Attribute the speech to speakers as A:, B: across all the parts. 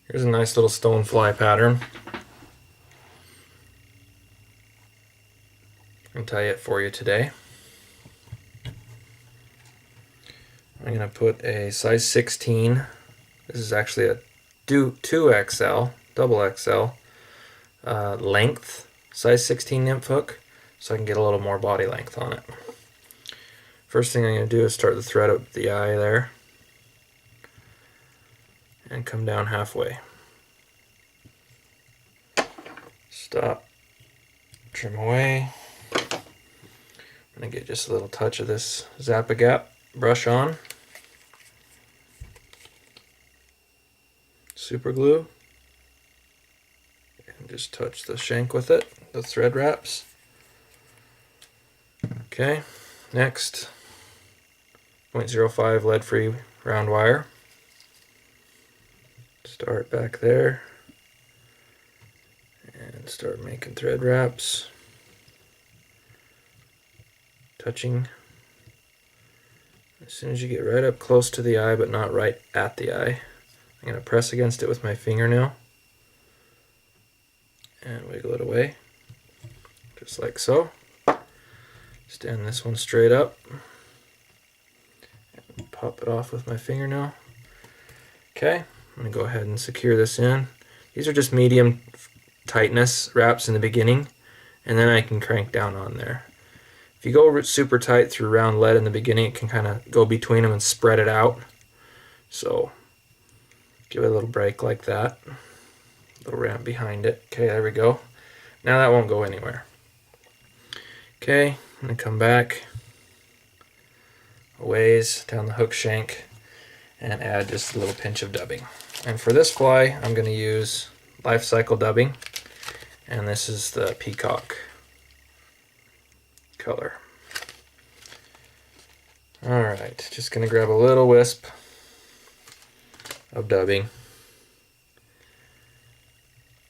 A: Here's a nice little stonefly pattern. I'll tie it for you today. I'm going to put a size 16. This is actually a 2XL, double XL length, size 16 nymph hook, so I can get a little more body length on it. First thing I'm going to do is start the thread up the eye there and come down halfway. Stop, trim away. I'm going to get just a little touch of this Zap-A-Gap brush on. Super glue. And just touch the shank with it, the thread wraps. Okay, next 0.05 lead-free round wire. Start back there and start making thread wraps, touching. As soon as you get right up close to the eye but not right at the eye, I'm going to press against it with my fingernail and wiggle it away, just like so. Stand this one straight up and pop it off with my fingernail. Okay, I'm going to go ahead and secure this in. These are just medium tightness wraps in the beginning, and then I can crank down on there. If you go super tight through round lead in the beginning, it can kind of go between them and spread it out. So give it a little break like that. A little ramp behind it. Okay, there we go. Now that won't go anywhere. Okay, I'm going to come back a ways down the hook shank and add just a little pinch of dubbing. And for this fly, I'm going to use life cycle dubbing, and this is the peacock color. Alright, just going to grab a little wisp of dubbing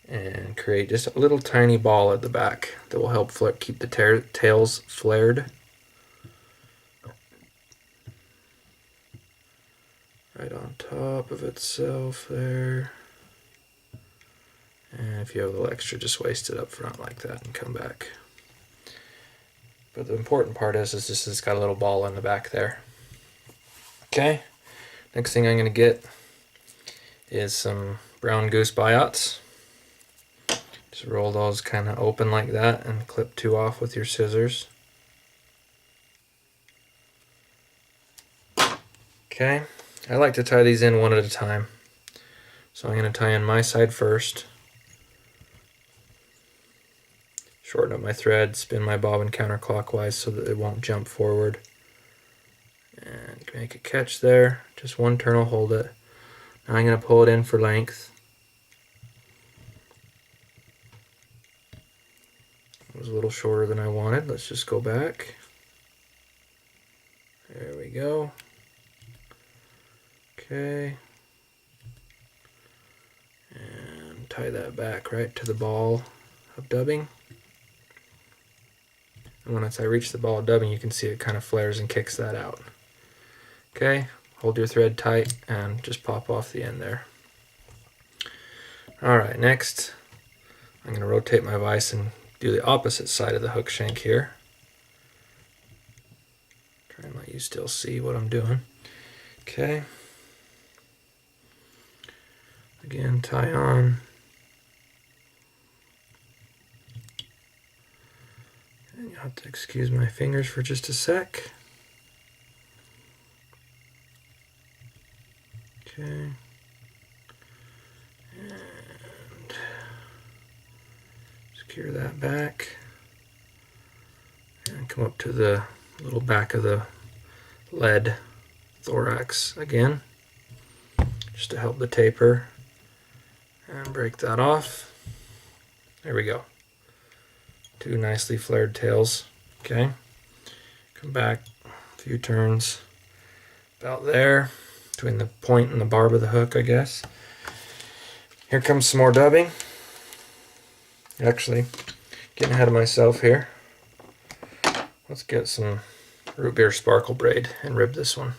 A: and create just a little tiny ball at the back that will help keep the tails flared. Right on top of itself there. And if you have a little extra, just waste it up front like that and come back. But the important part is this has got a little ball in the back there. Okay, next thing I'm going to get is some brown goose biots. Just roll those kind of open like that and clip two off with your scissors. Okay, I like to tie these in one at a time. So I'm going to tie in my side first. Shorten up my thread, spin my bobbin counterclockwise so that it won't jump forward. And make a catch there. Just one turn will hold it. Now I'm going to pull it in for length. It was a little shorter than I wanted. Let's just go back. There we go. Okay. And tie that back right to the ball of dubbing. And once I reach the ball of dubbing, you can see it kind of flares and kicks that out. Okay, hold your thread tight and just pop off the end there. Alright, next I'm going to rotate my vise and do the opposite side of the hook shank here. Try and let you still see what I'm doing. Okay. Again, tie on. And you'll have to excuse my fingers for just a sec. Okay. And secure that back. And come up to the little back of the lead thorax again, just to help the taper. And break that off. There we go. Two nicely flared tails. Okay. Come back a few turns about there, between the point and the barb of the hook, I guess. Here comes some more dubbing. Actually, getting ahead of myself here. Let's get some root beer sparkle braid and rib this one.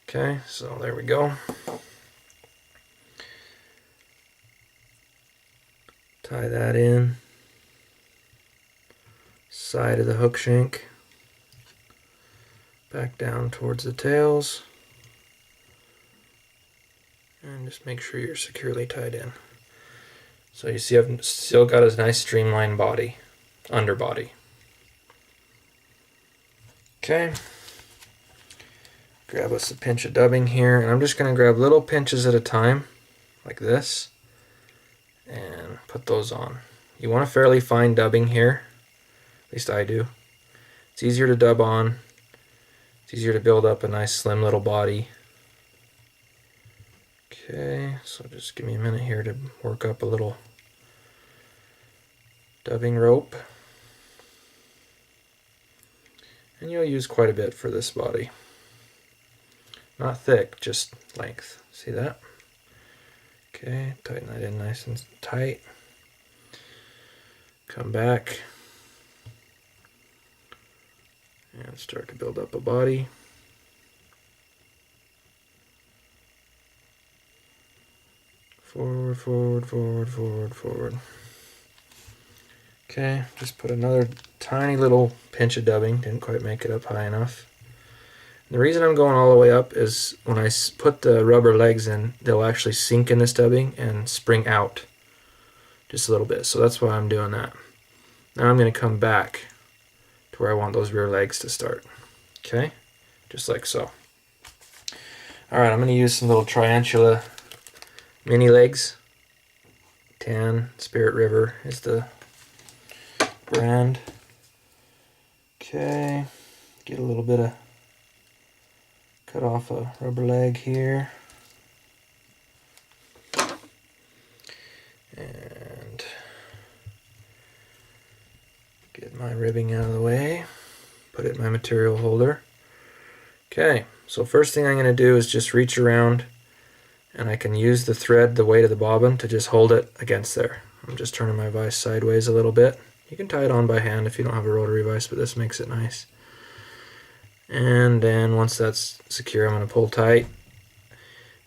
A: Okay, so there we go. Tie that in. Side of the hook shank. Back down towards the tails. And just make sure you're securely tied in. So you see I've still got a nice streamlined body, underbody. Okay. Grab us a pinch of dubbing here, and I'm just going to grab little pinches at a time, like this, and put those on. You want a fairly fine dubbing here, at least I do. It's easier to dub on, it's easier to build up a nice slim little body. Okay, so just give me a minute here to work up a little dubbing rope. And you'll use quite a bit for this body. Not thick, just length. See that? Okay, tighten that in nice and tight. Come back and start to build up a body. Forward, forward, forward, forward, forward. Okay, just put another tiny little pinch of dubbing. Didn't quite make it up high enough. And the reason I'm going all the way up is when I put the rubber legs in, they'll actually sink in this dubbing and spring out just a little bit. So that's why I'm doing that. Now I'm going to come back to where I want those rear legs to start. Okay, just like so. Alright, I'm going to use some little Triantula mini legs. Tan Spirit River is the brand. Okay, get a little bit of, cut off a rubber leg here. And get my ribbing out of the way. Put it in my material holder. Okay, so first thing I'm going to do is just reach around, and I can use the thread, the weight of the bobbin, to just hold it against there. I'm just turning my vise sideways a little bit. You can tie it on by hand if you don't have a rotary vise, but this makes it nice. And then once that's secure, I'm going to pull tight.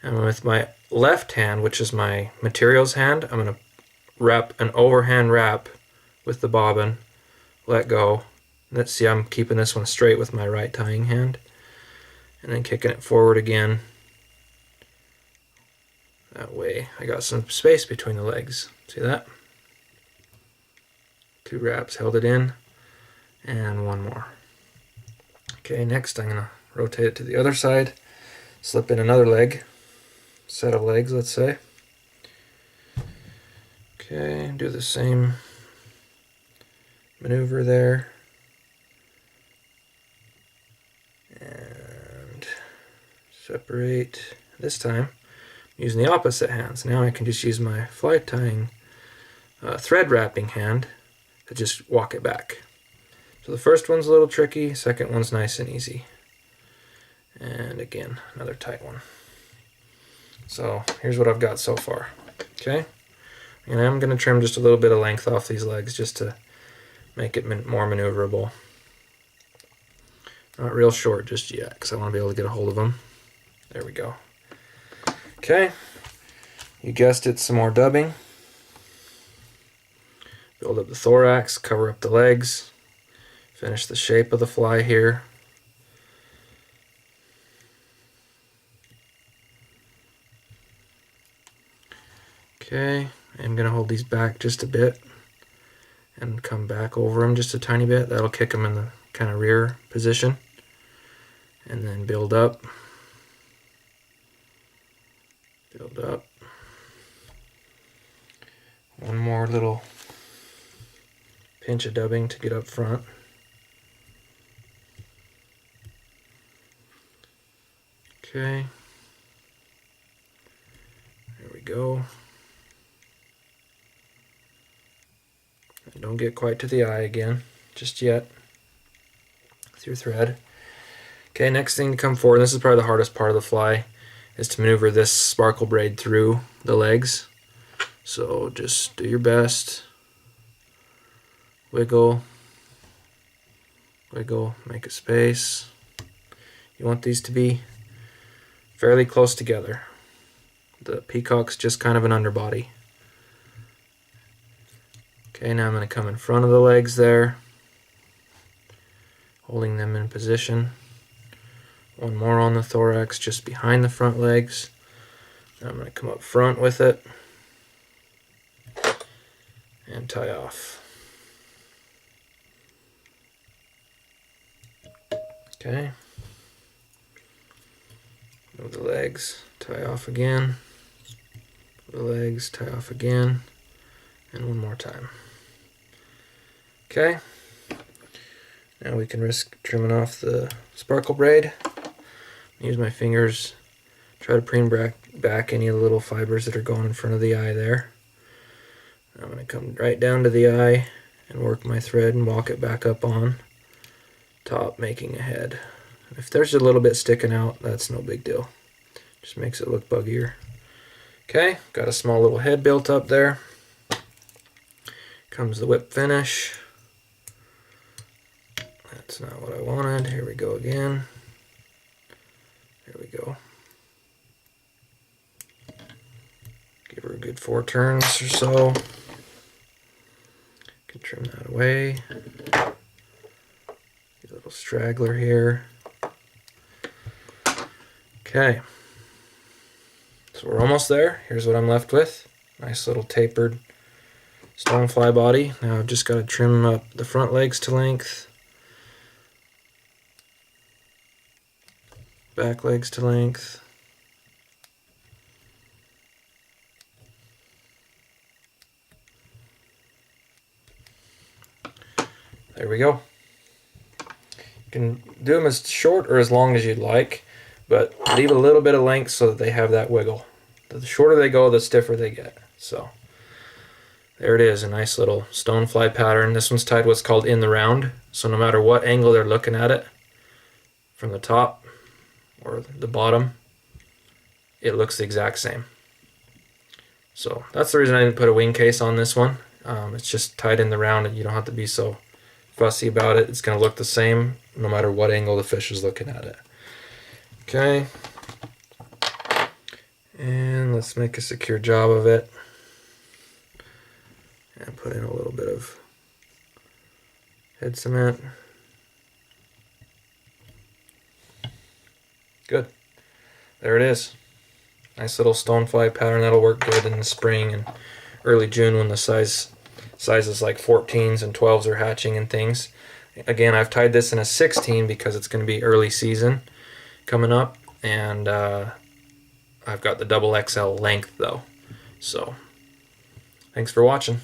A: And with my left hand, which is my materials hand, I'm going to wrap an overhand wrap with the bobbin, let go. Let's see, I'm keeping this one straight with my right tying hand. And then kicking it forward again. That way I got some space between the legs. See that? 2 wraps, held it in, and 1 more. Okay, next I'm going to rotate it to the other side, slip in another leg, set of legs, let's say. Okay, do the same maneuver there. And separate. This time, I'm using the opposite hand. So now I can just use my fly tying thread wrapping hand to just walk it back. So the first one's a little tricky, second one's nice and easy. And again, another tight one. So here's what I've got so far. Okay, and I'm going to trim just a little bit of length off these legs just to make it more maneuverable. Not real short just yet, because I want to be able to get a hold of them. There we go. Okay, you guessed it, some more dubbing. Build up the thorax, cover up the legs, finish the shape of the fly here. Okay, I'm going to hold these back just a bit and come back over them just a tiny bit. That'll kick them in the kind of rear position. And then build up. Build up. One more little pinch of dubbing to get up front. Okay. There we go. And don't get quite to the eye again, just yet. Through thread. Okay, next thing to come forward, and this is probably the hardest part of the fly, is to maneuver this sparkle braid through the legs. So just do your best. Wiggle, wiggle, make a space. You want these to be fairly close together. The peacock's just kind of an underbody. Okay, now I'm going to come in front of the legs there, holding them in position. One more on the thorax, just behind the front legs. Now I'm going to come up front with it and tie off. Okay. Move the legs, tie off again. Move the legs, tie off again. And one more time. Okay. Now we can risk trimming off the sparkle braid. Use my fingers, try to preen back any of the little fibers that are going in front of the eye there. I'm going to come right down to the eye and work my thread and walk it back up on top, making a head. If there's a little bit sticking out, that's no big deal. Just makes it look buggier. Okay, got a small little head built up there. Comes the whip finish. That's not what I wanted. Here we go again. There we go. Give her a good 4 turns or so. Can trim that away. A little straggler here. Okay. So we're almost there. Here's what I'm left with. Nice little tapered stonefly body. Now I've just got to trim up the front legs to length. Back legs to length. There we go. You can do them as short or as long as you'd like, but leave a little bit of length so that they have that wiggle. The shorter they go, the stiffer they get. So there it is, a nice little stonefly pattern. This one's tied what's called in the round, so no matter what angle they're looking at it, from the top or the bottom, it looks the exact same. So that's the reason I didn't put a wing case on this one. It's just tied in the round and you don't have to be so fussy about it. It's going to look the same no matter what angle the fish is looking at it. Okay. And let's make a secure job of it. And put in a little bit of head cement. Good. There it is. Nice little stonefly pattern. That'll work good in the spring and early June when the sizes like 14s and 12s are hatching and things. Again, I've tied this in a 16 because it's going to be early season coming up, and I've got the double XL length though. So thanks for watching.